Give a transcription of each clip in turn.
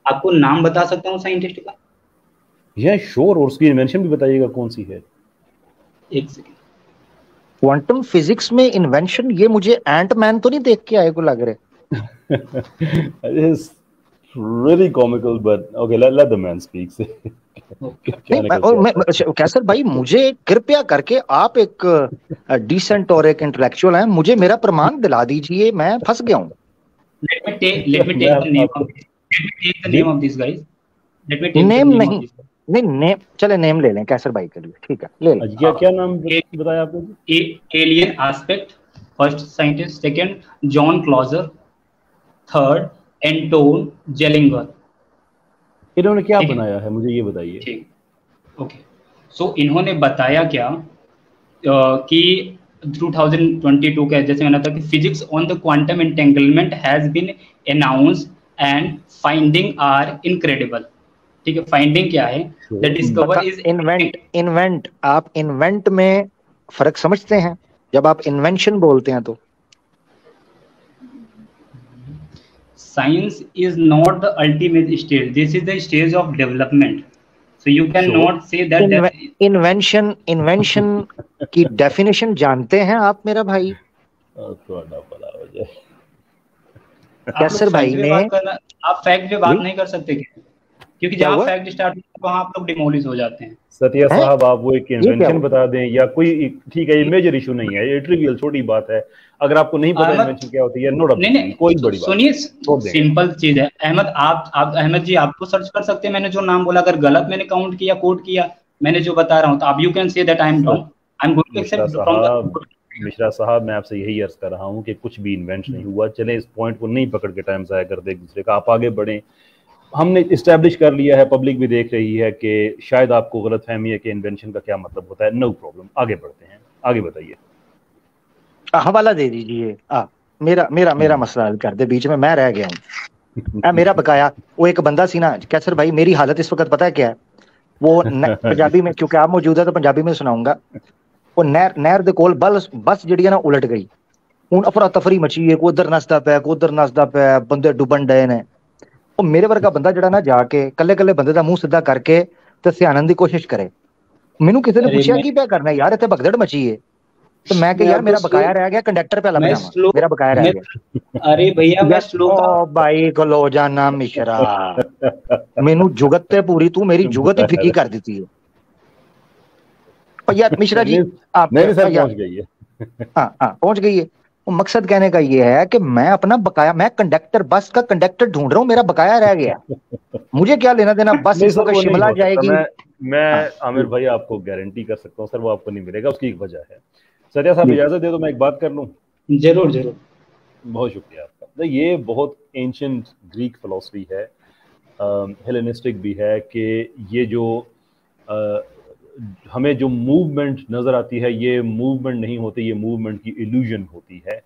आपको नाम बता सकता हूँ साइंटिस्ट का? यह श्योर, और उसकी इन्वेंशन भी बताइएगा कौन सी है। एक सेकंड। क्वांटम फिजिक्स में इन्वेंशन, ये मुझे एंटमैन तो नहीं देख के आए को लग रहे। It's really comical, but okay, let the man speak. कैसर भाई, मुझे कृपया करके, आप एक डिसेंट और एक इंटेलेक्चुअल हैं, मुझे मेरा प्रमाण दिला दीजिए, मैं फंस गया हूँ। Let me take the name of this guys. Let me take the name name नहीं, of this guy. नहीं नेम, चले नेम ले लें कैसर भाई के लिए, ठीक है ले लें। क्या नाम बताया आपने? Alien aspect, first scientist, second John Clauser, third Anton Jellinger. इन्होंने क्या बनाया है, मुझे ये बताइए। ठीक, ओके। सो इन्होंने बताया क्या कि 2022 का जैसे मैंने कहा कि physics on the quantum entanglement has been announced and finding are incredible. ठीक है, फाइंडिंग क्या है? The discover is invent. आप इन्वेंट में फर्क समझते हैं? जब आप इन्वेंशन बोलते हैं तो science is not the ultimate stage, this is the stage of development, so you cannot say that invention की डेफिनेशन जानते हैं आप मेरा भाई? कैसर भाई ने, आप फैक्ट पे बात नहीं कर सकते क्या? क्योंकि जहाँ फैक्ट स्टार्ट होता है वहाँ आप लोग डिमोलिश हो जाते हैं। सत्या साहब, आप वो एक इन्वेंशन बता दें या कोई, ठीक है ये मेजर इशू नहीं है, ये ट्रिवियल छोटी बात है। अगर आपको नहीं पता इन्वेंशन क्या होती है, नो डाउट, कोई बड़ी बात सुनिए, सिंपल चीज है। अहमद, आप अहमद जी, आपको सर्च कर सकते हैं, मैंने जो नाम बोला, अगर गलत मैंने काउंट किया, कोट किया, मैंने जो बता रहा हूँ, तो आप you can say that I am wrong, I am going to accept from. Mishra साहब, मैं आपसे यही अर्ज कर रहा हूँ कि कुछ भी इन्वेंट नहीं हुआ। चले इस पॉइंट को नहीं पकड़ के टाइम जाया करते एक दूसरे का, आप आगे बढ़ें। हमने इस्टेब्लिश कर लिया है, पब्लिक भी देख रही है कि शायद आपको गलतफहमी है कि इन्वेंशन का क्या मतलब होता है। नो प्रॉब्लम, आगे बढ़ते हैं, आगे बताइए। हवाला दे दीजिए। मेरा मसला हल कर दे, बीच में मैं रह गया हूँ। मेरा बकाया, वो एक बंदा सी ना कैसर भाई, मेरी हालत इस वक्त पता है क्या है? वो पंजाबी में, क्योंकि आप मौजूद है तो पंजाबी में सुनाऊंगा। वो नहर दे कोल बस जिहड़ी ना उलट गई, हुण अफरा तफरी मची है, कोई उधर नसदा पे, कोई उधर नसदा पे, बंदे डुबन डे ने। वो मेरे वर्गा बंदा जड़ा ना जाके कल्ले कल्ले बंदे दा मुंह सीधा करके ते सियाणन दी कोशिश करे। मैनू किसी ने पूछा की क्या करना है यार, इत्थे भगदड़ मची है, तो मैं कह यार मेरा बकाया रह गया, कंडक्टर पे लग जावा, मेरा बकाया रह गया। अरे भैया मैं स्लो का भाई खलो जाना मिश्रा, मैनू जुगत ते पूरी, तू मेरी जुगत ही फिकी कर देती है। यार मिश्रा जी आप पहुंच गई है। हाँ पहुंच गई है। मकसद कहने का ये है कि मैं अपना बकाया, मैं कंडक्टर, बस का कंडक्टर ढूंढ रहा हूँ, मेरा बकाया रह गया, मुझे क्या लेना देना, बस इस वक्त शिमला जाएगी। मैं आमिर भाई आपको गारंटी कर सकता हूँ सर, वो आपको नहीं मिलेगा, उसकी एक वजह है। सत्या साहब इजाजत दे दो, मैं एक बात कर लूँ? जरूर जरूर, बहुत शुक्रिया आपका। ये बहुत एंशिएंट ग्रीक फिलॉसफी है, हेलेनिस्टिक भी है, कि ये जो हमें जो मूवमेंट नजर आती है, ये मूवमेंट नहीं होती, ये मूवमेंट की इल्यूजन होती है।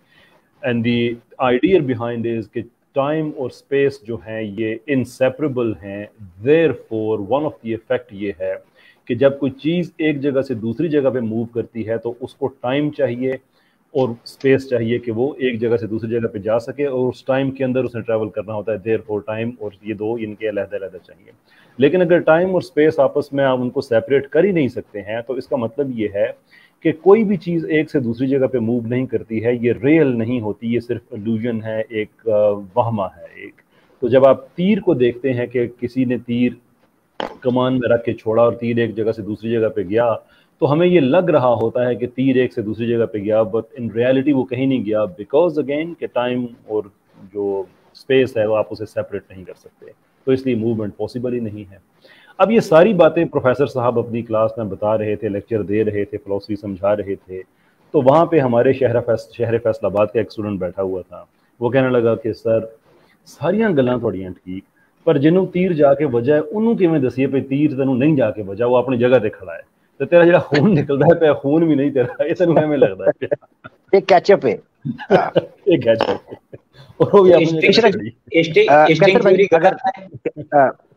And the idea behind is कि टाइम और स्पेस जो हैं ये इनसेपरेबल हैं। Therefore one of the effect ये है कि जब कोई चीज़ एक जगह से दूसरी जगह पे मूव करती है तो उसको टाइम चाहिए और स्पेस चाहिए कि वो एक जगह से दूसरी जगह पे जा सके, और उस टाइम के अंदर उसने ट्रैवल करना होता है। देयरफॉर टाइम और ये दो इनके अलग-अलग चाहिए। लेकिन अगर टाइम और स्पेस आपस में आप उनको सेपरेट कर ही नहीं सकते हैं, तो इसका मतलब ये है कि कोई भी चीज़ एक से दूसरी जगह पे मूव नहीं करती है, ये रियल नहीं होती, ये सिर्फ इल्यूजन है, एक वहमा है एक। तो जब आप तीर को देखते हैं कि किसी ने तीर कमान में रख के छोड़ा और तीर एक जगह से दूसरी जगह पे गया, तो हमें ये लग रहा होता है कि तीर एक से दूसरी जगह पे गया, बट इन रियलिटी वो कहीं नहीं गया, बिकॉज अगेन कि टाइम और जो स्पेस है वो आप उसे सेपरेट नहीं कर सकते, तो इसलिए मूवमेंट पॉसिबल ही नहीं है। अब ये सारी बातें प्रोफेसर साहब अपनी क्लास में बता रहे थे, लेक्चर दे रहे थे, फिलॉसफी समझा रहे थे, तो वहाँ पे हमारे शहर फैसलाबाद का एक स्टूडेंट बैठा हुआ था। वो कहने लगा कि सर सारियां गल्लां तुहाड़ियां ठीक, पर जिन्हों तीर जाके वजह है उन्होंने किवें दसीए पे तीर तेनों नहीं जाके वजह, वो अपनी जगह ते खड़ा है, तो तेरा जो खून निकलता है पे खून भी नहीं तेरा, ये तेनों किवें लगदा है? एक कैचअप है, एक कैचअप है। और वो भी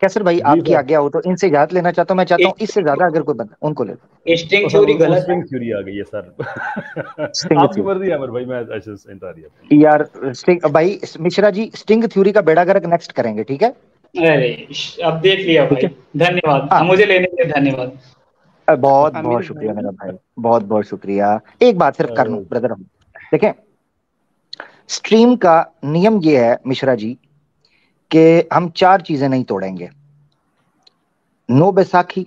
कैसर भाई आपकी आज्ञा हो तो इनसे इजाजत लेना चाहता हूँ। मैं चाहता हूँ इससे ज्यादा अगर कोई बंदा उनको ले लो। स्ट्रिंग थ्योरी गलत है। स्ट्रिंग थ्योरी आ गई है सर। आपकी मर्जी है अमर भाई, मैं ऐसे यार स्ट्रिंग भाई मिश्रा जी, स्ट्रिंग थ्योरी का बेड़ा गर्क नेक्स्ट करेंगे, ठीक है? अरे अब देख लिया भाई, धन्यवाद, मुझे लेने के लिए धन्यवाद। बहुत बहुत शुक्रिया मेरा भाई, बहुत बहुत शुक्रिया। एक बात सिर्फ कर लूं ब्रदर, देखें स्ट्रीम का नियम ये है मिश्रा जी कि हम 4 चीजें नहीं तोड़ेंगे। नो बैसाखी,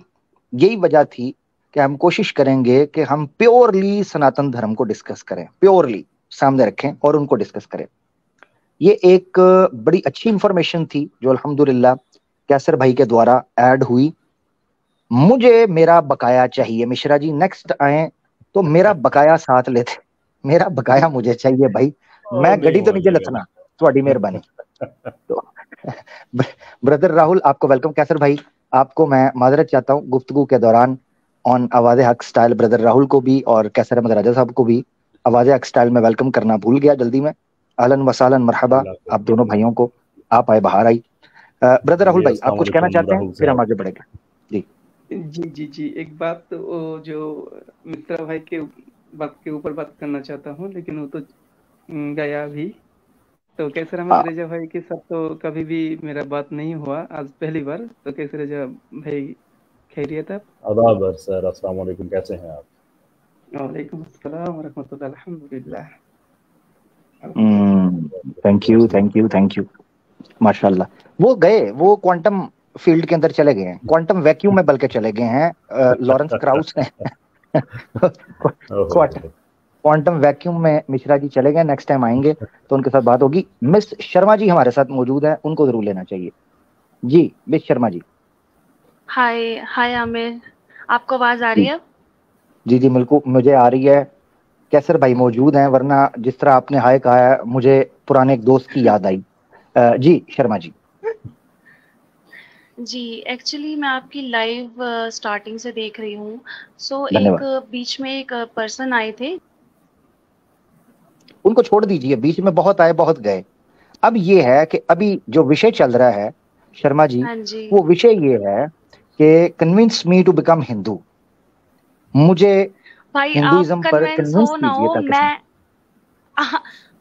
यही वजह थी कि हम कोशिश करेंगे कि हम प्योरली सनातन धर्म को डिस्कस करें, प्योरली सामने रखें और उनको डिस्कस करें। ये एक बड़ी अच्छी इंफॉर्मेशन थी जो अल्हम्दुलिल्लाह कैसर भाई के द्वारा ऐड हुई। मुझे मेरा बकाया चाहिए मिश्रा जी, नेक्स्ट आए तो मेरा बकाया साथ लेते, मेरा बकाया मुझे चाहिए भाई, मैं गड्डी तो नीचे लथना, थोड़ी मेहरबानी। तो ब्रदर राहुल आपको वेलकम। कैसर भाई आपको मैं माजरत चाहता हूँ गुफ्तगू के दौरान ऑन आवाज़े हक स्टाइल ब्रदर राहुल को भी और कैसर अहमद राजा साहब को भी आवाज़े हक स्टाइल में वेलकम करना भूल गया जल्दी में। अहलन वसालन मरहबा आप दोनों भाइयों को, आप आए बाहर आई। ब्रदर राहुल भाई आप कुछ कहना चाहते हैं, फिर हम आगे बढ़ेंगे। जी जी जी जी, एक बात तो जो मित्रा भाई के बात के ऊपर बात करना चाहता हूँ, लेकिन वो तो गया भी। तो कैसर अहमद रजा भाई के साथ तो कभी भी मेरा बात नहीं हुआ, आज पहली बार। तो कैसर रजा भाई खैरियत आप? आदाब सर, अस्सलाम वालेकुम, कैसे हैं आप? वालेकुम अस्सलाम व रहमतुल्लाह, अल्हम्दुलिल्लाह। Thank you thank you thank you, माशाल्लाह। वो गए, वो क्वांटम फील्ड के अंदर चले गए हैं, क्वांटम वैक्यूम में बल्कि चले गए हैं लॉरेंस क्राउस ने क्वांटम वैक्यूम में मिश्रा जी चले गए, नेक्स्ट टाइम आएंगे तो उनके साथ बात होगी। मिस शर्मा जी हमारे साथ मौजूद है, उनको जरूर लेना चाहिए। जी मिस शर्मा जी। हाय हाय आमिर, आपको आवाज आ रही है? जी जी बिल्कुल मुझे आ रही है। कैसर भाई मौजूद हैं, वरना जिस तरह आपने हाय कहा है मुझे पुराने एक दोस्त की याद आई। जी शर्मा जी। जी एक्चुअली मैं आपकी लाइव स्टार्टिंग से देख रही हूँ। सो एक बीच में एक पर्सन आए थे, उनको छोड़ दीजिए, बीच में बहुत आए बहुत गए। अब ये है कि अभी जो विषय चल रहा है शर्मा जी, वो विषय ये है कि convince me to become Hindu. मुझे हिंदुइज्म पर कन्विंस कीजिए। मैं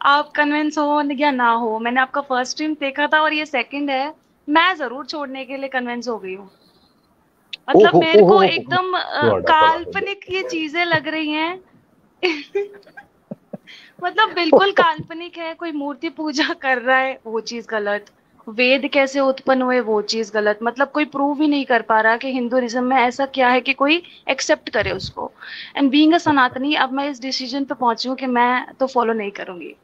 आप कन्विंस हो या ना हो, मैंने आपका फर्स्ट स्ट्रीम देखा था और ये सेकंड है, मैं जरूर छोड़ने के लिए कन्विंस हो गई हूँ। मतलब मेरे को एकदम काल्पनिक ये चीजें लग रही हैं मतलब बिल्कुल काल्पनिक है। कोई मूर्ति पूजा कर रहा है, वो चीज गलत। वेद कैसे उत्पन्न हुए, वो चीज गलत। मतलब कोई प्रूव ही नहीं कर पा रहा कि हिंदुइज्म में ऐसा क्या है कि कोई एक्सेप्ट करे उसको। एंड बीइंग अ सनातनी, अब मैं इस डिसीजन पे पहुंची हूँ कि मैं तो फॉलो नहीं करूंगी।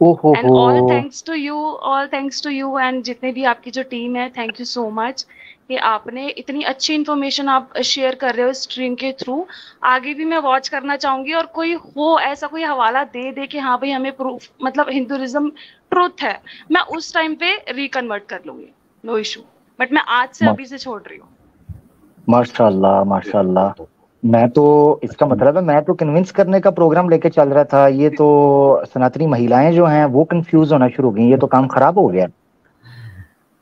And all thanks to you and जितने भी आपकी जो टीम है, थैंक यू सो मच कि आपने इतनी अच्छी इन्फॉर्मेशन आप शेयर कर रहे हो स्ट्रीम के थ्रू। आगे भी मैं वॉच करना चाहूंगी और कोई हो ऐसा कोई हवाला दे कि हाँ भाई हमें प्रूफ, मतलब हिंदुइज्म ट्रुथ है, मैं उस टाइम पे रिकन्वर्ट कर लूंगी, नो इशू। बट मैं आज से अभी से छोड़ रही हूँ। माशाल्लाह माशाल्लाह। मैं तो, इसका मतलब है मैं तो कन्विंस करने का प्रोग्राम लेके चल रहा था, ये तो सनातनी महिलाएं जो हैं वो कंफ्यूज होना शुरू हो गई। ये तो काम खराब हो गया।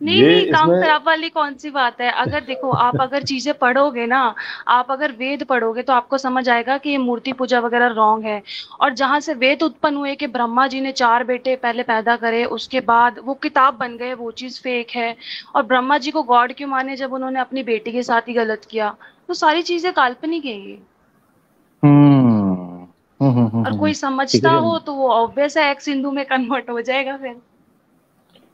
नहीं, काम खराब वाली कौन सी बात है। अगर देखो, आप अगर चीजें पढ़ोगे ना, आप अगर वेद पढ़ोगे तो आपको समझ आएगा कि ये मूर्ति पूजा वगैरह रॉन्ग है। और जहां से वेद उत्पन्न हुए कि ब्रह्मा जी ने 4 बेटे पहले पैदा करे, उसके बाद वो किताब बन गए, वो चीज फेक है। और ब्रह्मा जी को गॉड क्यों माने जब उन्होंने अपनी बेटी के साथ ही गलत किया? तो सारी चीजें काल्पनिक है ये। और कोई समझता हो तो वो ऑब्वियस है एक्स हिंदू में कन्वर्ट हो जाएगा। फिर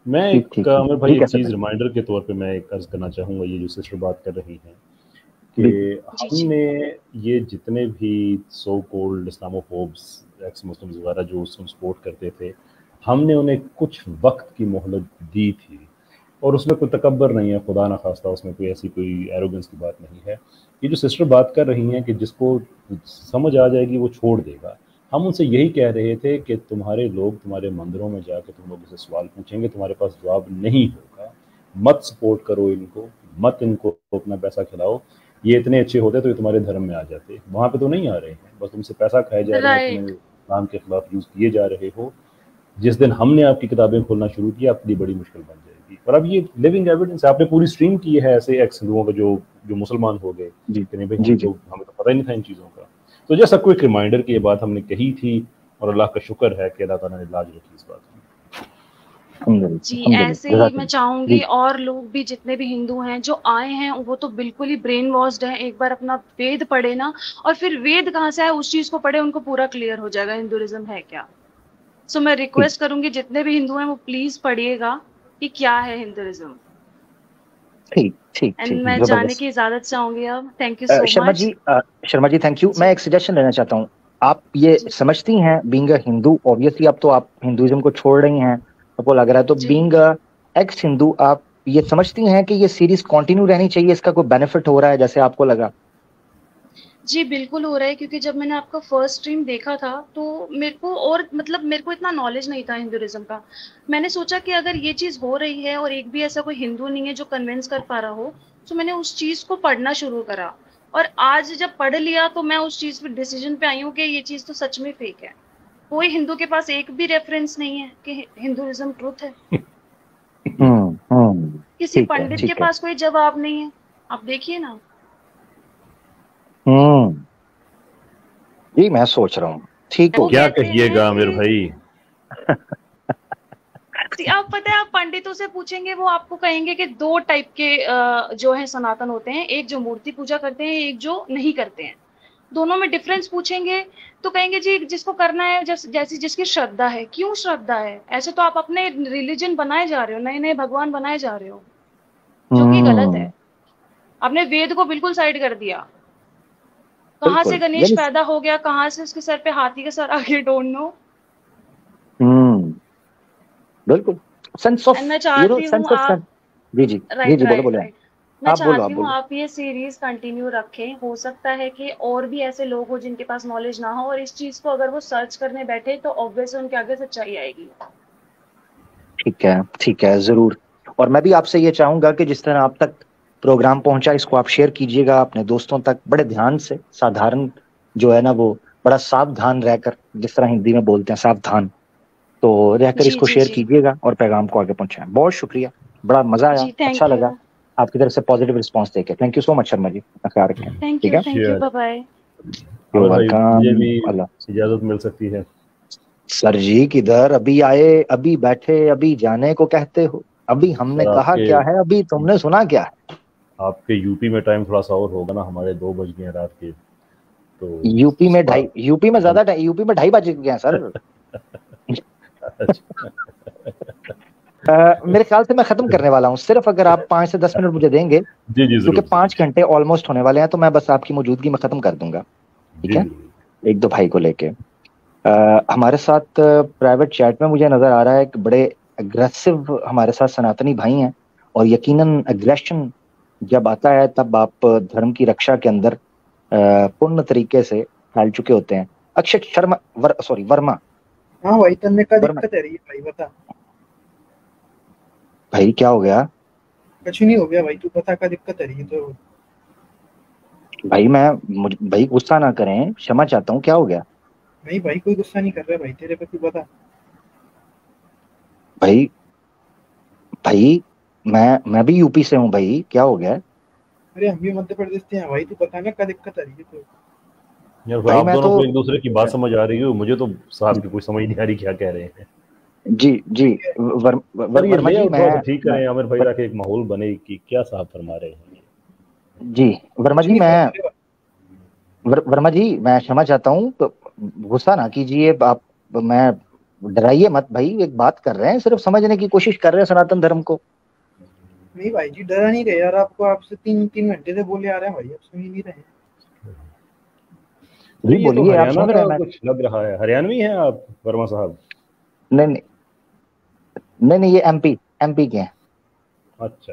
मैं आमिर भाई एक चीज रिमाइंडर के तौर पे मैं एक अर्ज करना चाहूँगा, ये जो सिस्टर बात कर रही हैं कि हमने ये जितने भी सो कॉल्ड इस्लामोफोब्स, एक्स मुस्लिम्स वगैरह जो उसको सपोर्ट करते थे, हमने उन्हें कुछ वक्त की मोहलत दी थी। और उसमें कोई तकब्बर नहीं है, खुदा ना खास्ता उसमें कोई ऐसी कोई एरोगेंस की बात नहीं है। ये जो सिस्टर बात कर रही हैं कि जिसको समझ आ जाएगी वो छोड़ देगा, हम उनसे यही कह रहे थे कि तुम्हारे लोग तुम्हारे मंदिरों में जाकर तुम लोगों से सवाल पूछेंगे, तुम्हारे पास जवाब नहीं होगा। मत सपोर्ट करो इनको, मत इनको अपना पैसा खिलाओ। ये इतने अच्छे होते तो ये तुम्हारे धर्म में आ जाते, वहाँ पे तो नहीं आ रहे हैं, बस तुमसे पैसा खाए जा रहे हैं, तुम्हें इस्लाम के खिलाफ यूज़ किए जा रहे हो। जिस दिन हमने आपकी किताबें खोलना शुरू किया, आपके लिए बड़ी मुश्किल बन जाएगी। और अब ये लिविंग एविडेंस है, आपने पूरी स्ट्रीम की है ऐसे एक्स हिंदुओं का जो मुसलमान हो गए, हमें तो पता ही नहीं था इन चीज़ों का। तो जैसा क्विक रिमाइंडर की ये बात हमने कही थी और अल्लाह का शुक्र है कि अल्लाह ताला ने लाज रखी इस बात की। जी ऐसे ही मैं चाहूंगी और लोग भी जितने भी हिंदू हैं जो आए हैं वो तो बिल्कुल ही ब्रेन वॉश्ड हैं, एक बार अपना वेद पढ़े ना, और फिर वेद कहाँ से है उस चीज को पढ़े, उनको पूरा क्लियर हो जाएगा हिंदुइज्म है क्या। सो मैं रिक्वेस्ट करूंगी जितने भी हिंदू हैं वो प्लीज पढ़िएगा कि क्या है हिंदुइज्म। ठीक ठीक एंड ठीक, मैं जाने की इजाजत चाहूंगी अब। Thank you so much. Sharma ji thank you. मैं एक सजेशन लेना चाहता हूँ। आप ये समझती हैं बीइंग अ हिंदू, ऑब्वियसली अब तो आप हिंदुइज्म को छोड़ रही हैं आपको लग रहा है, तो बीइंग अ एक्स हिंदू आप ये समझती हैं कि ये सीरीज कंटिन्यू रहनी चाहिए, इसका कोई बेनिफिट हो रहा है जैसे आपको लगा? जी बिल्कुल हो रहा है, क्योंकि जब मैंने आपका फर्स्ट स्ट्रीम देखा था तो मेरे को और मतलब मेरे को इतना नॉलेज नहीं था हिंदुइज्म का। मैंने सोचा कि अगर ये चीज हो रही है और एक भी ऐसा कोई हिंदू नहीं है जो कन्विंस कर पा रहा हो, तो मैंने उस चीज को पढ़ना शुरू करा। और आज जब पढ़ लिया तो मैं उस चीज पे डिसीजन पे आई हूँ कि ये चीज तो सच में फेक है। कोई हिंदू के पास एक भी रेफरेंस नहीं है कि हिंदुइज्म ट्रुथ है। किसी पंडित के पास कोई जवाब नहीं है, आप देखिए ना। जी मैं सोच रहा हूँ ठीक हो क्या कहिएगा आमिर भाई। आप पता है आप पंडितों से पूछेंगे वो आपको कहेंगे कि दो टाइप के जो है सनातन होते हैं, एक जो मूर्ति पूजा करते हैं, एक जो नहीं करते हैं। दोनों में डिफरेंस पूछेंगे तो कहेंगे जी जिसको करना है जैसी जिसकी श्रद्धा है। क्यों श्रद्धा है? ऐसे तो आप अपने रिलीजन बनाए जा रहे हो, नए नए भगवान बनाए जा रहे हो, जो कि गलत है। आपने वेद को बिल्कुल साइड कर दिया। कहाँ से गणेश पैदा हो गया, कहाँ से उसके सर पे हाथी का सर आ गया, डोंट नो। बिल्कुल सेंस ऑफ मैं चाहती हूँ आप जी बोलो मैं चाहती हूँ आप ये सीरीज कंटिन्यू रखें। हो सकता है कि और भी ऐसे लोग हो जिनके पास नॉलेज ना हो, और इस चीज को अगर वो सर्च करने बैठे तो ऑब्वियसली उनके आगे सच्चाई आएगी। ठीक है जरूर। और मैं भी आपसे ये चाहूंगा कि जिस तरह आप तक प्रोग्राम पहुंचा इसको आप शेयर कीजिएगा अपने दोस्तों तक, बड़े ध्यान से, साधारण जो है ना वो बड़ा सावधान रहकर, जिस तरह हिंदी में बोलते हैं सावधान, तो रहकर इसको शेयर कीजिएगा और पैगाम को आगे पहुंचाएं। बहुत शुक्रिया, बड़ा मजा आया, अच्छा लगा आपकी तरफ से पॉजिटिव रिस्पांस देके। Thank you so much Sharma ji, ख्याल रखें। ठीक है, बाय बाय। इजाजत मिल सकती है? सर जी किधर, अभी आए, अभी बैठे, अभी जाने को कहते हो? अभी हमने कहा क्या है, अभी तुमने सुना क्या है? आपके यूपी में टाइम थोड़ा सा और होगा ना, हमारे 2 बज गए रात के। तो यूपी में ढाई, यूपी में ज्यादा टाइम, यूपी में 2:30 बज गए हैं सर। मेरे ख्याल से मैं खत्म करने वाला हूँ, सिर्फ अगर आप 5 से 10 मिनट मुझे देंगे, क्योंकि 5 घंटे ऑलमोस्ट होने वाले हैं, तो मैं बस आपकी मौजूदगी में खत्म कर दूंगा, ठीक है? 1-2 भाई को लेके हमारे साथ प्राइवेट चैट में मुझे नजर आ रहा है कि बड़े अग्रेसिव हमारे साथ सनातनी भाई हैं, और यकीनन अग्रेशन जब आता है तब आप धर्म की रक्षा के अंदर पूर्ण तरीके से फैल चुके होते हैं। अक्षत शर्मा वर्मा। हाँ भाई, तन्ने का दिक्कत है रही है भाई, बता भाई क्या हो गया? कुछ नहीं हो गया भाई, तू बता क्या दिक्कत है रही है तो। भाई भाई गुस्सा ना करें, क्षमा चाहता हूँ, क्या हो गया? नहीं भाई कोई गुस्सा नहीं कर रहा भाई तेरे पे, तू बता। भाई मैं भी यूपी से हूँ भाई, क्या हो गया? अरे हम भी मध्य प्रदेश से हैं भाई, तू बता ना क्या दिक्कत आ रही है तो। यार भाई आप दोनों को एक दूसरे की बात समझ आ रही है, मुझे तो साहब की कोई समझ नहीं आ रही क्या कह रहे हैं। जी वर्मा जी मैं ठीक करें आमिर भाई, ताकि एक माहौल बने कि क्या साहब फरमा रहे हैं। जी वर्मा जी मैं क्षमा चाहता हूँ, गुस्सा ना कीजिए आप, मैं डराइए मत भाई, एक बात कर रहे हैं, सिर्फ समझने की कोशिश कर रहे हैं सनातन धर्म को। नहीं भाई जी डरा नहीं रहे यार, आपको आपसे 3 घंटे से बोले आ रहे हैं भाई, आप सुन ही नहीं रहे। जी बोलिए, आप सुन रहे हैं? कुछ लग रहा है हरियाणवी हैं आप वर्मा साहब? नहीं ये एमपी के हैं। अच्छा।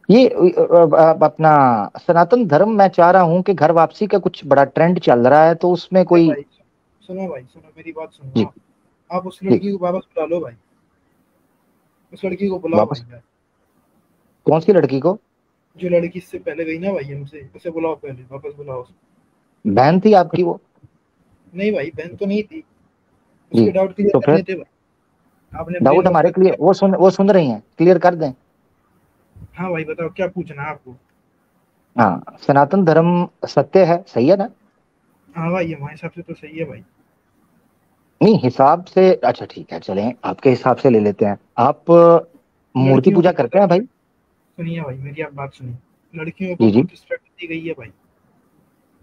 ये अपना सनातन धर्म, मैं चाह रहा हूँ कि घर वापसी का कुछ बड़ा ट्रेंड चल रहा है, तो उसमें कोई सुनो मेरी बात सुनो। आप उस लड़की को वापस बुला लो भाई, उस लड़की को बुलाओ भाई। कौन सी लड़की को? जो लड़की इससे पहले गई ना भाई हमसे, उसे बुलाओ, पहले वापस बुलाओ। बहन थी आपकी वो? नहीं भाई बहन तो नहीं थी, उसके डाउट क्लियर करने थे भाई। आपने डाउट हमारे क्लियर, वो सुन रही हैं, क्लियर कर दें। हाँ भाई बताओ क्या पूछना है आपको? हाँ, सनातन धर्म सत्य है, सही है ना? हाँ भाई हमारे हिसाब से तो सही है भाई। नहीं हिसाब से, अच्छा ठीक है चलें आपके हिसाब से ले लेते हैं। आप मूर्ति लड़कियों पूजा को करते हैं भाई? सुनिए भाई, मेरी आप बात सुनिए। लड़कियों को जी जी बहुत रिस्पेक्ट दी गई है भाई।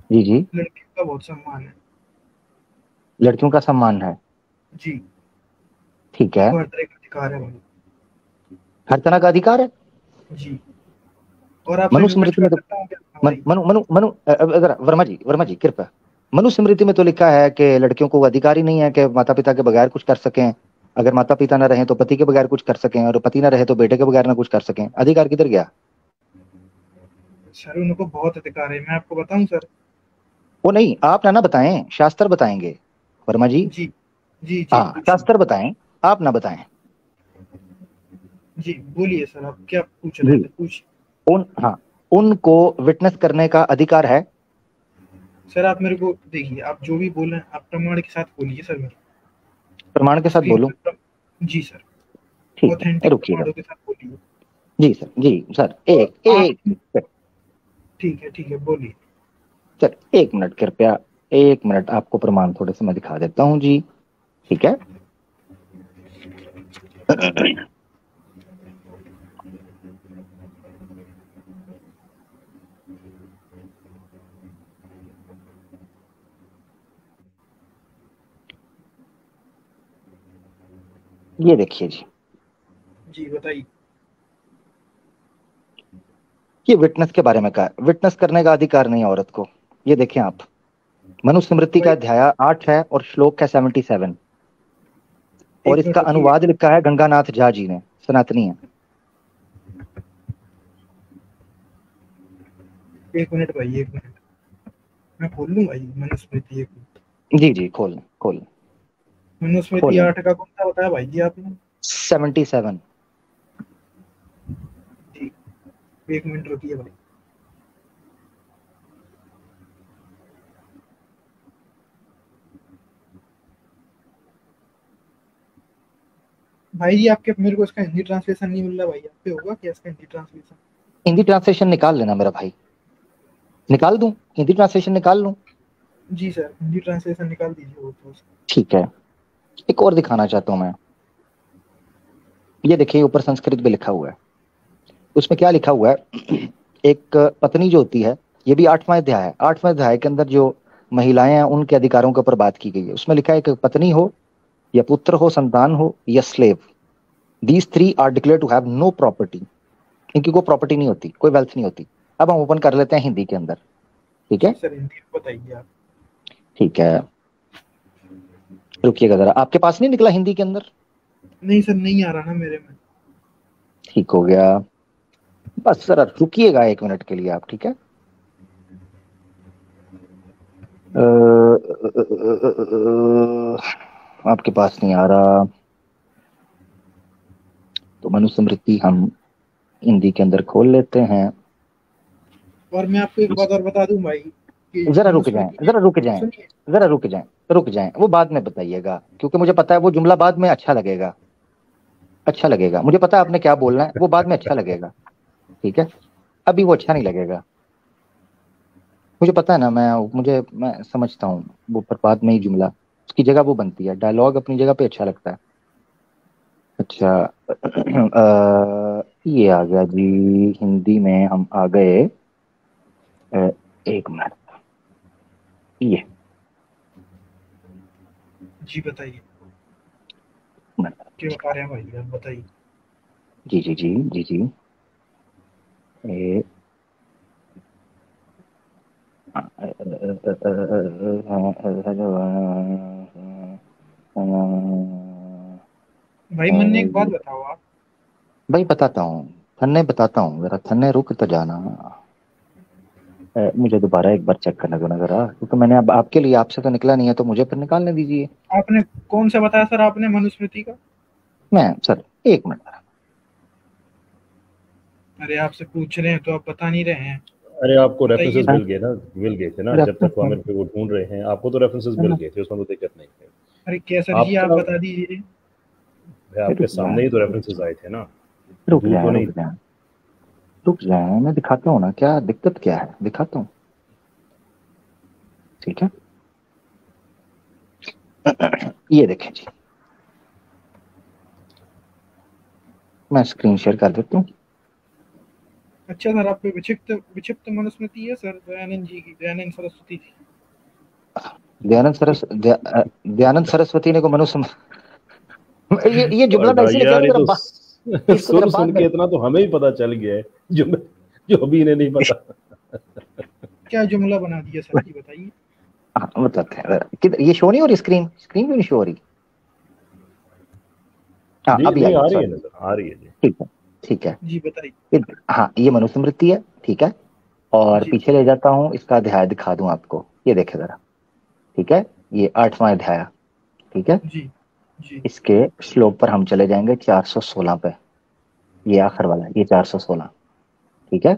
जी जी। लड़कियों का बहुत सम्मान है। लड़कियों का सम्मान है, जी। ठीक है। वो हर तरह का अधिकार है भाई। हर तरह का अधिकार है। जी। और आपसे रिक्वेस्ट मनुस्मृति कर में तो सकता हूँ क्या मन, भाई? मनु मनु मनु जरा वर्मा जी कृपया। मनुस्मृति में तो लिखा है कि लड़कियों को अधिकार ही नहीं है कि माता पिता के बगैर कुछ कर सकें। अगर माता पिता ना रहे तो पति के बगैर कुछ कर सकें, और पति ना रहे तो बेटे के बगैर ना कुछ कर सकें। अधिकार किधर गया? सर उनको बहुत अधिकार है, मैं आपको बताऊं सर। वो नहीं, आप ना बताएं, शास्त्र बताएंगे वर्मा जी। जी जी जी, हाँ पूछिए। शास्त्र बताएं, आप ना बताएं। जी बोलिए सर, आप क्या पूछ रहे जी थे, पूछिए। हाँ, उनको विटनेस करने का अधिकार है। सर आप मेरे को देखिए, आप जो भी बोल रहे हैं आप प्रमाण के साथ बोलिए सर मेरे। प्रमाण के साथ स्क्रीन बोलूं? पर जी सर, ठीक है ऑथेंटिक रुकिएगा। प्रमाणों के साथ बोलिए। जी सर और एक आप, एक ठीक है बोलिए। सर 1 मिनट कृपया, 1 मिनट, आपको प्रमाण थोड़े से मैं दिखा देता हूँ जी, ठीक है। ये देखिए जी, जी बताइए। ये विटनेस के बारे में कहा है। विटनेस करने का अधिकार नहीं है औरत को। ये देखें आप, मनुस्मृति का भाई अध्याय 8 है और श्लोक है 77, और एक मिनट इसका रुकिए। अनुवाद लिखा है गंगानाथ झा जी ने, सनातनी है। एक मिनट भाई, एक मिनट, मैं खोल लूँ भाई मनुस्मृति, एक मिनट। जी खोल खोल मनुस्मृति खोलें। 8 का कौन सा बताया भाई जी आपने? 77। ठीक, एक मिनट रुकिए भाई। भाई जी आपके, मेरे को इसका हिंदी ट्रांसलेशन नहीं मिल रहा भाई, आप पे होगा क्या इसका हिंदी ट्रांसलेशन? हिंदी ट्रांसलेशन निकाल लेना मेरा भाई, निकाल दूं? हिंदी ट्रांसलेशन निकाल लूं? जी सर, हिंदी ट्रांसलेशन निकाल दीजिए वो तो। ठीक है, एक और दिखाना चाहता हूं मैं। ये देखिए ऊपर संस्कृत भी लिखा हुआ है, उसमें क्या लिखा हुआ है? एक पत्नी जो होती है, ये भी 8वां अध्याय है, 8वें अध्याय के अंदर जो महिलाएं हैं उनके अधिकारों के ऊपर बात की गई है। उसमें लिखा है कि पत्नी हो या पुत्र हो, संतान हो या slave, these three are declare to have no property. इनकी कोई प्रॉपर्टी नहीं होती, कोई वेल्थ नहीं होती। अब हम ओपन कर लेते हैं हिंदी के अंदर, ठीक है? जी सर, हिंदी में बताइए आप। ठीक है, रुकिएगा जरा, आपके पास नहीं निकला हिंदी के अंदर? नहीं सर, नहीं आ रहा ना मेरे में। ठीक हो गया, बस जरा रुकिएगा 1 मिनट के लिए आप, ठीक है? आपके पास नहीं आ रहा तो मनुस्मृति हम हिंदी के अंदर खोल लेते हैं। और मैं आपको एक बात और बता दूं भाई कि जरा रुक जाएं, मनुस्मृति, जरा रुक जाएं, सुनिए। जरा रुक जाएं, वो बाद में बताइएगा, क्योंकि मुझे पता है वो जुमला बाद में अच्छा लगेगा, अच्छा लगेगा। मुझे पता है आपने क्या बोलना है, वो बाद में अच्छा लगेगा, ठीक है? अभी वो अच्छा नहीं लगेगा, मुझे पता है ना, मैं समझता हूँ वो, पर बाद में ही जुमला उसकी जगह वो बनती है, डायलॉग अपनी जगह पे अच्छा लगता है। अच्छा ये आ गया जी, हिंदी में हम आ गए। 1 मिनट, ये जी बताइए, मिनट। क्या बता रहे हैं भाई, आप बताइए। जी ए, भाई मन ने एक बात बताओ आप। भाई बताता हूँ, थन्ने बताता हूँ, जरा थन्ने रुक तो जाना। मुझे दोबारा एक बार चेक करने दो ना जरा, क्योंकि मैंने अब आपके लिए, आपसे तो निकला नहीं है तो मुझे फिर निकालने दीजिए। आपने कौन सा बताया सर आपने मनुस्मृति का? मैं सर 1 मिनट। अरे आपसे पूछ रहे हैं तो आप बता नहीं रहे हैं। अरे आपको रेफरेंसेस बताइए। मिल गए थे ना, जब तक कमेंट पे वो ढूंढ रहे हैं, आपको तो रेफरेंसेस मिल गए थे, उसमें कोई दिक्कत नहीं है। अरे क्या सर जी, आप बता दीजिए। भाई आपके सामने ही तो रेफरेंसेस आए थे ना, रुक दूर तो नहीं। जाए, मैं दिखाता हूँ ना, क्या दिक्कत क्या है, दिखाता हूँ, ठीक है? ये देखें जी, मैं स्क्रीन शेयर कर देता हूँ। अच्छा सर, आप पे विक्षिप्त मनुस्मृति है सर, दयानंद जी की, दयानंद सरस्वती थी। दयानंद सरस्वती ने को ये जुमला मैं इसीलिए कह यार, रहा हूँ, ये तो सुन सुन के इतना तो हमें ही पता चल गया है जो अभी इन्हें नहीं पता। क्या जुमला बना दिया सर जी, बताइए। हाँ मतलब ये शो नहीं हो रही, स्क्रीन क्यों नहीं शो हो रही? हाँ अभी आ रही है नजर आ रही है। ठीक है जी बताइए। हाँ ये मनुस्मृति है, ठीक है। और पीछे ले जाता हूँ, इसका अध्याय दिखा दूं आपको, ये देखे जरा, ठीक है। ये 8वां अध्याय, ठीक है जी जी। इसके श्लोक पर हम चले जाएंगे 416 पे, ये आखिर वाला, ये 416, ठीक है।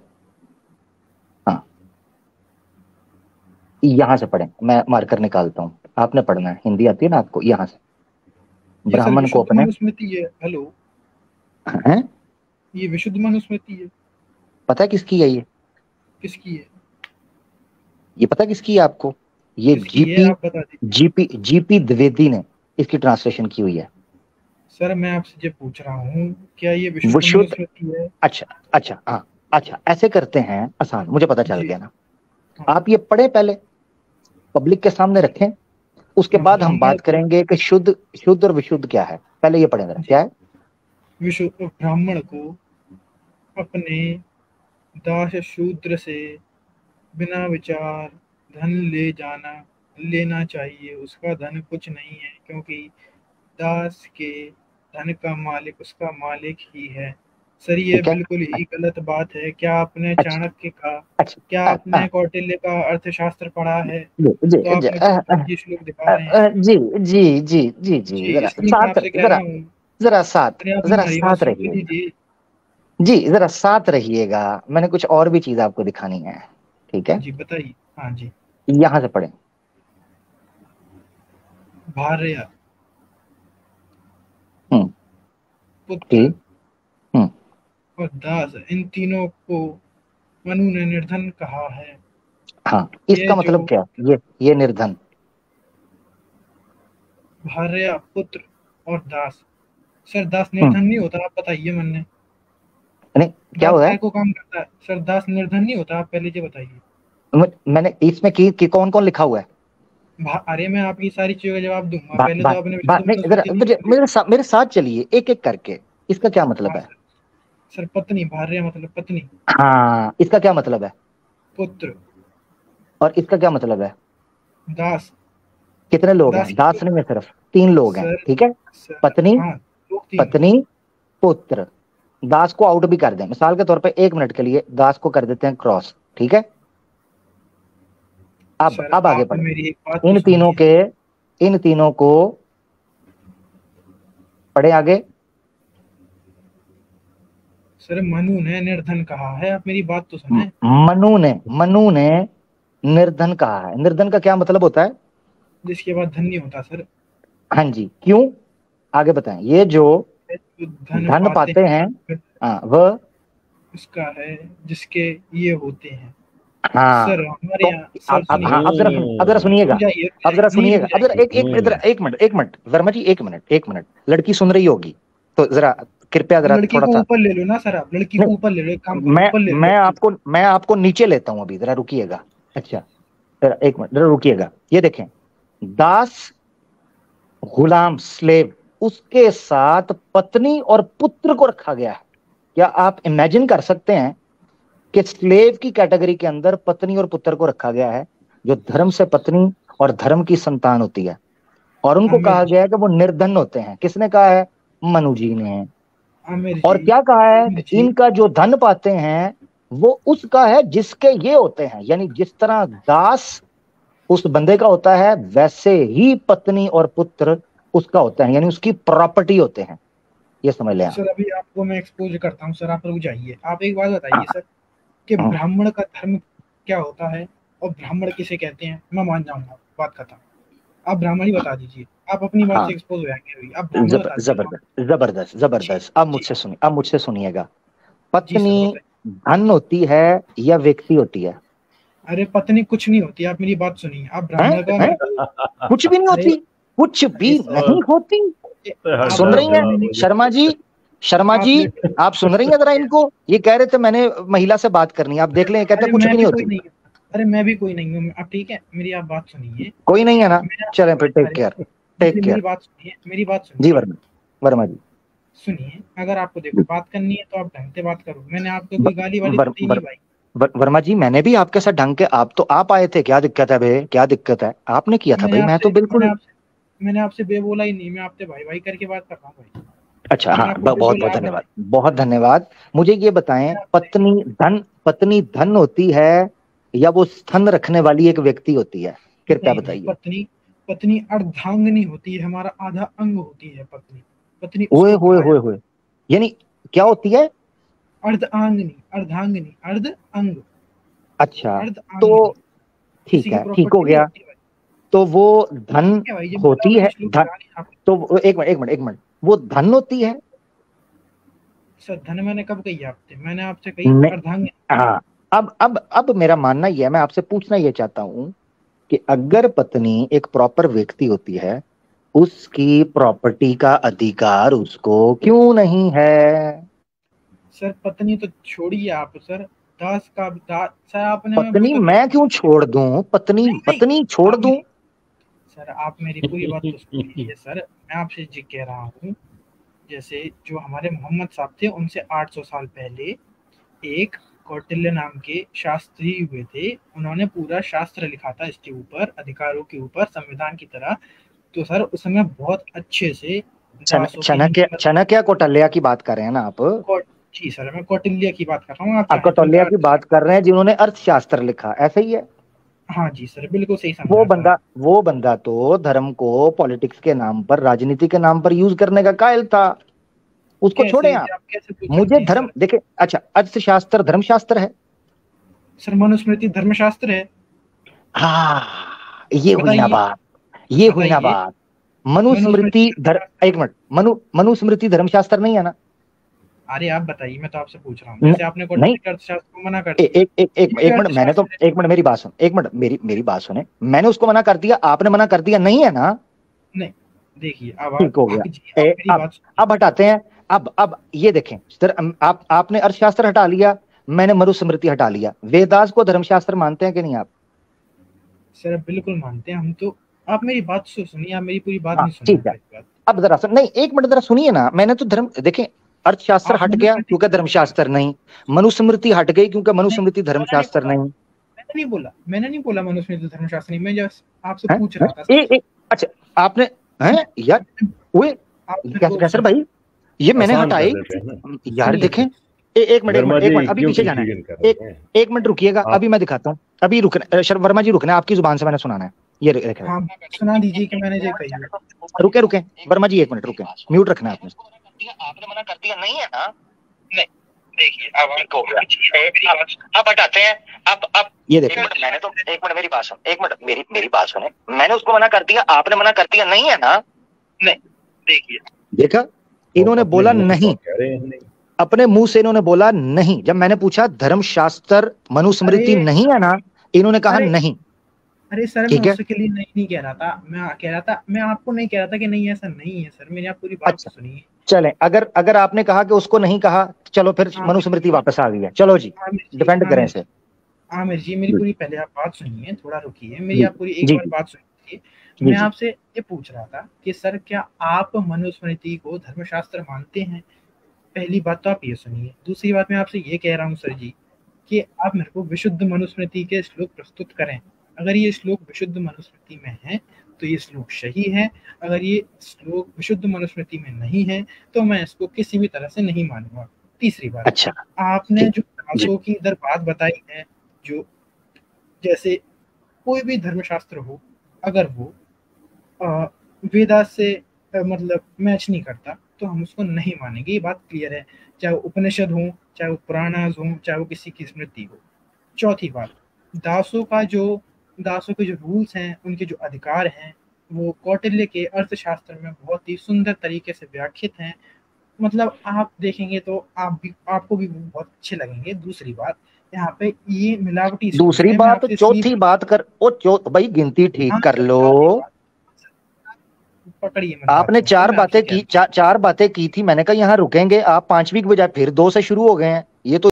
हाँ यहां से पढ़ें, मैं मार्कर निकालता हूँ, आपने पढ़ना है, हिंदी आती है ना आपको। यहाँ से ब्राह्मण को अपने, मनुस्मृति है, हेलो हैं? ये विशुद्ध मनुस्मृति है। पता है किसकी है ये? किसकी है ये? पता किसकी है आपको? ये जीपी द्विवेदी ने इसकी ट्रांसलेशन की हुई है। सर मैं आपसे जो पूछ रहा हूँ, क्या ये विशुद्ध मनुस्मृति है? अच्छा हाँ, अच्छा ऐसे करते हैं, आसान, मुझे पता चल गया ना। आप ये पढ़े पहले, पब्लिक के सामने रखें, उसके बाद हम बात करेंगे कि शुद्ध और विशुद्ध क्या है। पहले ये पढ़ें जरा, क्या है? विशुद्ध ब्राह्मण को अपने दास शूद्र से बिना विचार धन लेना चाहिए। उसका धन कुछ नहीं है, क्योंकि दास के धन का मालिक उसका मालिक ही है। सर ये बिल्कुल ही गलत बात है। क्या आपने चाणक्य का, क्या आपने कौटिल्य का अर्थशास्त्र पढ़ा है? तो आप श्लोक दिखा रहे हैं। जी जरा साथ रहिए जी, जरा साथ रहिएगा, मैंने कुछ और भी चीज आपको दिखानी है, ठीक है जी बताइए। हाँ जी, यहां से पढ़ें। भार्या, पुत्र और दास, इन तीनों को मनु ने निर्धन कहा है। हाँ इसका मतलब क्या? ये निर्धन, भार्या, पुत्र और दास। सर दास निर्धन नहीं होता, आप बताइए। मन नहीं क्या होता है को काम करता है सर, दास निर्धन नहीं होता, आप पहले ये बताइए। मैंने इसमें की कौन कौन लिखा हुआ है? अरे मैं आपकी सारी चीजों का जवाब दूंगा, पहले तो आपने मेरे साथ चलिए एक एक करके। इसका क्या मतलब है? सर पत्नी, भार्या मतलब पत्नी। हाँ इसका क्या मतलब है? पुत्र। और इसका क्या मतलब है? दास। कितने लोग हैं? दास नहीं है, सिर्फ 3 लोग हैं, ठीक है। पत्नी पुत्र, दास को आउट भी कर दें, मिसाल के तौर पे 1 मिनट के लिए दास को कर देते हैं क्रॉस, ठीक है। अब आगे बढ़े, इन तीनों को पढ़े आगे। सर मनु ने निर्धन कहा है, आप मेरी बात तो सुने। मनु ने निर्धन कहा है। निर्धन का क्या मतलब होता है? जिसके बाद धन नहीं होता सर। हाँ जी, क्यों? आगे बताएं। ये जो धन पाते हैं वह उसका है जिसके ये होते हैं। हाँ सर हमारे यहाँ अब जरा सुनिएगा, एक मिनट वर्मा जी, एक मिनट, लड़की सुन रही होगी तो जरा कृपया जरा थोड़ा सा ऊपर ले लो ना सर, आप लड़की को ऊपर ले लो। काम मैं आपको नीचे लेता हूँ अभी, जरा रुकिएगा। अच्छा जरा 1 मिनट, जरा रुकिएगा। ये देखें, दास, गुलाम, स्लेव, उसके साथ पत्नी और पुत्र को रखा गया है। क्या आप इमेजिन कर सकते हैं कि स्लेव की कैटेगरी के अंदर पत्नी और पुत्र को रखा गया है, जो धर्म से पत्नी और धर्म की संतान होती है, और उनको कहा गया है कि वो निर्धन होते हैं। किसने कहा है? मनु जी ने। और क्या कहा है? इनका जो धन पाते हैं वो उसका है जिसके ये होते हैं। यानी जिस तरह दास उस बंदे का होता है, वैसे ही पत्नी और पुत्र उसका होता है, यानी उसकी प्रॉपर्टी होते हैं। ये समझ लें सर। अभी आपको मैं एक्सपोज करता हूँ सर, आप रुक जाइए। आप एक बात बताइए सर कि ब्राह्मण का धर्म क्या होता है और ब्राह्मण किसे कहते हैं? मैं मान जाऊंगा, बात खत्म। आप ब्राह्मण ही बता दीजिए, आप अपनी बात से एक्सपोज हो जाएंगे। आप जबरदस्त। अब मुझसे सुनिएगा। पत्नी धन होती है या व्यक्ति होती है? अरे पत्नी कुछ नहीं होती, आप मेरी बात सुनिए। आप ब्राह्मण का कुछ भी नहीं होती? कुछ भी नहीं होती। सुन रही हैं शर्मा जी आप सुन रही हैं जरा इनको? ये कह रहे थे मैंने महिला से बात करनी है, आप देख लें, कहते कुछ भी नहीं होती। अरे मैं भी कोई नहीं हूँ, आप ठीक है, मेरी आप बात सुनिए। कोई नहीं है ना, चलें फिर, टेक केयर। मेरी बात सुनिए जी वर्मा जी सुनिए। अगर आपको देखो बात करनी है तो आप ढंग से बात करो, मैंने आपको कोई गाली वाली दी नहीं भाई। वर्मा जी मैंने भी आपके साथ ढंग के, आप आए थे, क्या दिक्कत है भाई, क्या दिक्कत है? आपने किया था भाई, मैं तो बिल्कुल मैंने आपसे बे बोला ही नहीं, मैं आपसे भाई भाई करके बात कर रहा हूँ भाई। अच्छा हाँ, बहुत धन्यवाद, बहुत धन्यवाद। मुझे ये बताएं, पत्नी धन होती है या वो स्तन रखने वाली एक व्यक्ति होती है? कृपया बताइए। पत्नी अर्धांगिनी होती है, हमारा आधा अंग होती है पत्नी। ओए यानी क्या होती है? अर्धांगिनी अर्ध अंग। अच्छा तो ठीक है, ठीक हो गया। तो वो धन होती है, तो एक मिनट वो धन होती है? सर धन मैंने कब कही आपसे? मैंने आपसे कही अर्धांगिनी। हाँ, अब मेरा मानना यह है, मैं आपसे पूछना ये चाहता हूँ कि अगर पत्नी एक प्रॉपर व्यक्ति होती है, उसकी प्रॉपर्टी का अधिकार उसको क्यों नहीं है? सर पत्नी तो छोड़िए आप सर, दास का सर आपने पत्नी मैं क्यों छोड़ दूं? पत्नी छोड़ दूं? सर आप मेरी पूरी बात तो सुनिए सर। मैं आपसे जी कह रहा हूँ, जैसे जो हमारे मोहम्मद साहब थे उनसे 800 साल पहले एक कौटिल्य नाम के शास्त्री हुए थे, उन्होंने पूरा शास्त्र लिखा था इसके ऊपर, अधिकारों के ऊपर, संविधान की तरह। तो सर उस समय बहुत अच्छे से चाणक्य कौटिल्य की बात कर रहे हैं ना आप? जी सर मैं कौटिल्य की बात कर रहा हूँ। आप कौटिल्य की बात कर रहे हैं जिन्होंने अर्थशास्त्र लिखा, ऐसा ही है? हाँ जी सर बिल्कुल सही समझा। वो बंदा तो धर्म को पॉलिटिक्स के नाम पर, राजनीति के नाम पर यूज करने का कायल था, उसको छोड़े आप। मुझे धर्म देखे, अच्छा अर्थशास्त्र धर्मशास्त्र है सर? मनुस्मृति धर्मशास्त्र है। हाँ ये हुई ना बात, मनुस्मृति एक मिनट, मनुस्मृति धर्मशास्त्र नहीं है ना? अरे आप बताइए, मैं तो आपसे पूछ रहा हूँ। जैसे आपने अर्थशास्त्र को मना कर दिया। एक मिनट मेरी बात सुन, एक मिनट मेरी बात सुने। मैंने उसको मना कर दिया, आपने मना कर दिया, नहीं है ना? नहीं देखिए अब ठीक हो गया। अब हटाते हैं। अब ये देखें सर, आपने अर्थशास्त्र हटा लिया, मैंने मनुस्मृति हटा लिया। वेदास को धर्मशास्त्र मानते हैं कि नहीं आप? सर बिल्कुल मानते हैं हम तो। आप मेरी बात सुनिए, आप मेरी पूरी बात नहीं सुन रहे। ठीक है, अब जरा नहीं, एक मिनट जरा सुनिए ना। मैंने तो धर्म देखें, अर्थशास्त्र हट गया क्योंकि धर्मशास्त्र नहीं, मनुस्मृति हट गई क्योंकि मनुस्मृति धर्मशास्त्र नहीं। मैंने नहीं बोला मनुस्मृति धर्मशास्त्र नहीं, मैं जस्ट आपसे पूछ रहा था। अच्छा आपने यार कैसर भाई ये मैंने हटाई यार। देखें एक मिनट अभी पीछे जाना है, एक मिनट रुकिएगा, अभी मैं दिखाता हूँ। अभी रुकना वर्मा जी, रुकना, आपकी जुबान से मैंने सुनाना है। ये सुना दीजिए कि मैंने जो कही। रुके वर्मा जी, एक मिनट रुके, म्यूट रखना है आपने मना कर दिया, नहीं है ना? नहीं देखिए अब हटाते हैं। अब ये देखिए, मैंने तो एक मिनट मेरी बात सुन, एक मिनट मेरी बात सुने। मैंने उसको मना कर दिया, आपने मना कर दिया, नहीं है ना? नहीं देखिए, देखा इन्होंने बोला नहीं, अपने मुंह से इन्होंने बोला नहीं। जब मैंने पूछा धर्मशास्त्र मनुस्मृति नहीं है ना, इन्होंने कहा नहीं। अरे सर मैं उसके लिए नहीं कह रहा था, मैं आपको नहीं कह रहा था कि नहीं ऐसा नहीं है सर। मेरी आप पूरी बात सुनिए। चले, अगर आपने कहा कि उसको नहीं कहा, चलो फिर मनुस्मृति वापस आ गई है। चलो जी डिफेंड करें से। आमिर जी मेरी पूरी पहले आप बात सुनिए, थोड़ा रुकिए, मेरी आप पूरी एक बार बात सुनिए। मैं आपसे ये पूछ रहा था कि सर क्या आप मनुस्मृति को धर्मशास्त्र मानते हैं? पहली बात तो आप ये सुनिए। दूसरी बात मैं आपसे ये कह रहा हूँ सर जी कि आप मेरे को विशुद्ध मनुस्मृति के श्लोक प्रस्तुत करें। अगर ये श्लोक विशुद्ध मनुस्मृति में है तो ये श्लोक सही है, अगर ये श्लोक विशुद्ध मनुस्मृति में नहीं है तो मैं इसको किसी भी तरह से नहीं मानूंगा। तीसरी बात, अच्छा आपने जो दासों की इधर बात बताई है, जो जैसे कोई भी धर्मशास्त्र हो, अगर वो वेदास से मतलब मैच नहीं करता तो हम उसको नहीं मानेंगे, ये बात क्लियर है। चाहे वो उपनिषद हो, चाहे वो पुराणास हो, चाहे वो किसी की स्मृति हो। चौथी बात, दासों के जो रूल्स हैं, उनके जो अधिकार हैं, वो कौटिल्य के अर्थशास्त्र में बहुत ही सुंदर तरीके से व्याख्यात हैं। मतलब आप देखेंगे तो आपको भी बहुत अच्छे लगेंगे। दूसरी बात, यहाँ पे ये मिलावटी, दूसरी बात, चौथी बात कर भाई, गिनती ठीक कर लो। पकड़िए आपने चार बातें की थी, मैंने कहा यहाँ रुकेंगे, आप 5वीं के बजाय फिर 2 से शुरू हो गए हैं। ये तो